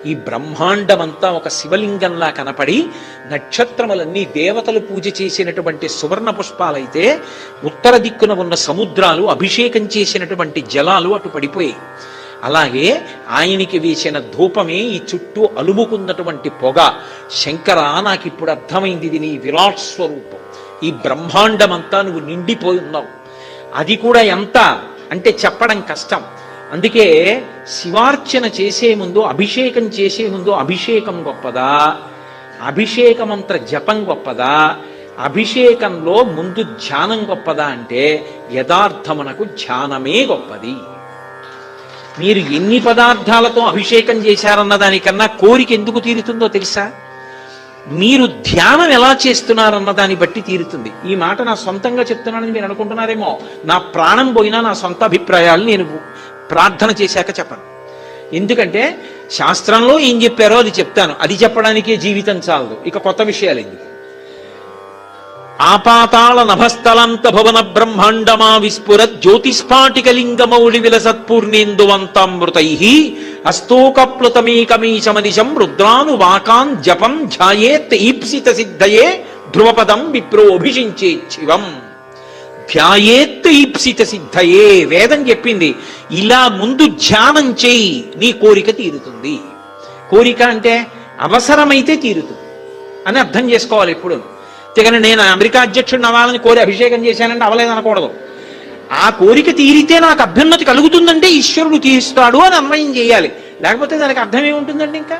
ఈ బ్రహ్మాండమంతా ఒక శివలింగంలా కనపడి నక్షత్రములన్నీ దేవతలు పూజ చేసినటువంటి సువర్ణ పుష్పాలైతే ఉత్తర దిక్కున ఉన్న సముద్రాలు అభిషేకం చేసినటువంటి జలాలు అటు పడిపోయాయి. అలాగే ఆయనకి వేసిన ధూపమే ఈ చుట్టూ అలుముకున్నటువంటి పొగ. శంకర, నాకు ఇప్పుడు అర్థమైంది, ఇది నీ విరాట్ స్వరూపం, ఈ బ్రహ్మాండమంతా నువ్వు నిండిపోయి ఉన్నావు. అది కూడా ఎంత అంటే చెప్పడం కష్టం. అందుకే శివార్చన చేసే ముందు, అభిషేకం చేసే ముందు అభిషేకం గొప్పదా, అభిషేక మంత్ర జపం గొప్పదా, అభిషేకంలో ముందు ధ్యానం గొప్పదా అంటే యథార్థమునకు ధ్యానమే గొప్పది. మీరు ఎన్ని పదార్థాలతో అభిషేకం చేశారన్న దానికన్నా కోరిక ఎందుకు తీరుతుందో తెలుసా? మీరు ధ్యానం ఎలా చేస్తున్నారన్న దాన్ని బట్టి తీరుతుంది. ఈ మాట నా సొంతంగా చెప్తున్నానని మీరు అనుకుంటున్నారేమో. నా ప్రాణం పోయినా నా సొంత అభిప్రాయాలు నేను ప్రార్థన చేశాక చెప్పను. ఎందుకంటే శాస్త్రంలో ఏం చెప్పారో అది చెప్తాను. అది చెప్పడానికే జీవితం చాలదు, ఇక కొత్త విషయాలు ఎందుకు. ఆపాతాళ నభస్థలంత భవన బ్రహ్మాండమా విస్ఫుర జ్యోతిస్ఫాటికలింగమౌళి విలసత్పూర్ణేందువంతామృతై హస్తోకప్లుతమేకమీశమనిశం రుద్రాను వాకాన్ జపం ధ్యాయేత్ ఈప్సిత సిద్ధయే ధ్రువపదం విప్రోభిషించేచ్చివం. ధ్యాయేత్ ఈప్సిత సిద్ధయే వేదం చెప్పింది. ఇలా ముందు ధ్యానం చేయి, నీ కోరిక తీరుతుంది. కోరిక అంటే అవసరమైతే తీరుతుంది అని అర్థం చేసుకోవాలి ఎప్పుడు. అంతేగాని నేను అమెరికా అధ్యక్షుడిని అవ్వాలని కోరి అభిషేకం చేశానంటే అవలేదనకూడదు. ఆ కోరిక తీరితే నాకు అభ్యున్నతి కలుగుతుందంటే ఈశ్వరుడు తీరుస్తాడు అని అన్వయం చేయాలి. లేకపోతే దానికి అర్థం ఏముంటుందండి ఇంకా.